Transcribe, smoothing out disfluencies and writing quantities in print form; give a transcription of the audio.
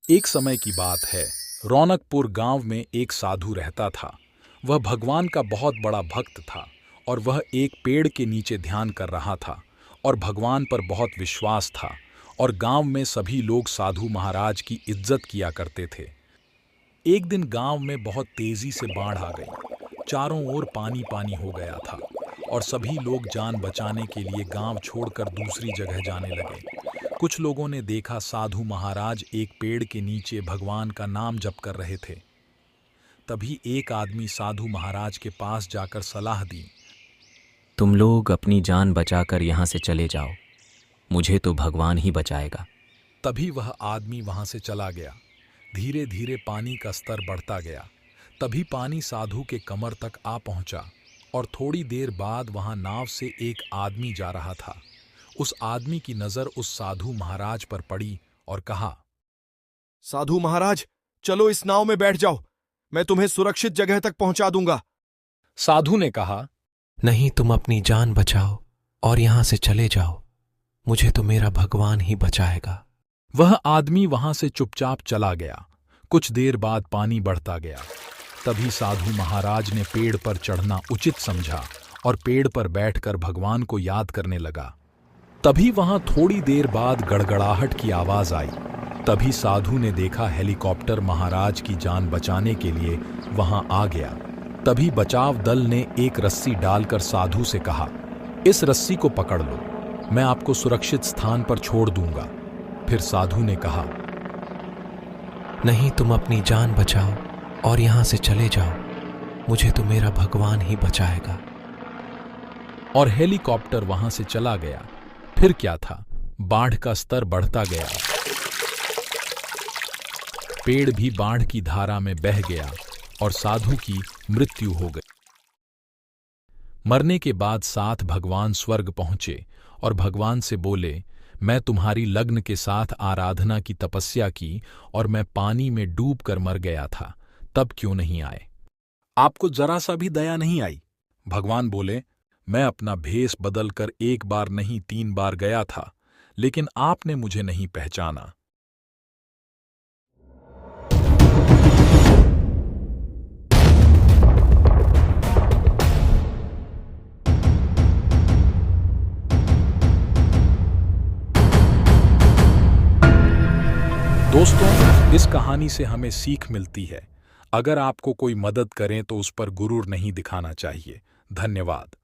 एक समय की बात है। रौनकपुर गांव में एक साधु रहता था। वह भगवान का बहुत बड़ा भक्त था और वह एक पेड़ के नीचे ध्यान कर रहा था और भगवान पर बहुत विश्वास था। और गांव में सभी लोग साधु महाराज की इज्जत किया करते थे। एक दिन गांव में बहुत तेजी से बाढ़ आ गई। चारों ओर पानी पानी हो गया था और सभी लोग जान बचाने के लिए गांव छोड़कर दूसरी जगह जाने लगे। कुछ लोगों ने देखा साधु महाराज एक पेड़ के नीचे भगवान का नाम जप कर रहे थे। तभी एक आदमी साधु महाराज के पास जाकर सलाह दी। तुम लोग अपनी जान बचाकर यहाँ से चले जाओ, मुझे तो भगवान ही बचाएगा। तभी वह आदमी वहां से चला गया। धीरे धीरे पानी का स्तर बढ़ता गया। तभी पानी साधु के कमर तक आ पहुंचा और थोड़ी देर बाद वहां नाव से एक आदमी जा रहा था। उस आदमी की नजर उस साधु महाराज पर पड़ी और कहा, साधु महाराज, चलो इस नाव में बैठ जाओ, मैं तुम्हें सुरक्षित जगह तक पहुंचा दूंगा। साधु ने कहा, नहीं, तुम अपनी जान बचाओ और यहां से चले जाओ, मुझे तो मेरा भगवान ही बचाएगा। वह आदमी वहां से चुपचाप चला गया। कुछ देर बाद पानी बढ़ता गया। तभी साधु महाराज ने पेड़ पर चढ़ना उचित समझा और पेड़ पर बैठकर भगवान को याद करने लगा। तभी वहां थोड़ी देर बाद गड़गड़ाहट की आवाज आई। तभी साधु ने देखा हेलीकॉप्टर महाराज की जान बचाने के लिए वहां आ गया। तभी बचाव दल ने एक रस्सी डालकर साधु से कहा, इस रस्सी को पकड़ लो, मैं आपको सुरक्षित स्थान पर छोड़ दूंगा। फिर साधु ने कहा, नहीं, तुम अपनी जान बचाओ और यहां से चले जाओ, मुझे तो मेरा भगवान ही बचाएगा। और हेलीकॉप्टर वहां से चला गया। फिर क्या था, बाढ़ का स्तर बढ़ता गया। पेड़ भी बाढ़ की धारा में बह गया और साधु की मृत्यु हो गई। मरने के बाद साथ भगवान स्वर्ग पहुंचे और भगवान से बोले, मैं तुम्हारी लग्न के साथ आराधना की तपस्या की और मैं पानी में डूबकर मर गया था, तब क्यों नहीं आए? आपको जरा सा भी दया नहीं आई? भगवान बोले, मैं अपना भेष बदलकर एक बार नहीं 3 बार गया था, लेकिन आपने मुझे नहीं पहचाना। दोस्तों, इस कहानी से हमें सीख मिलती है, अगर आपको कोई मदद करें तो उस पर गुरूर नहीं दिखाना चाहिए। धन्यवाद।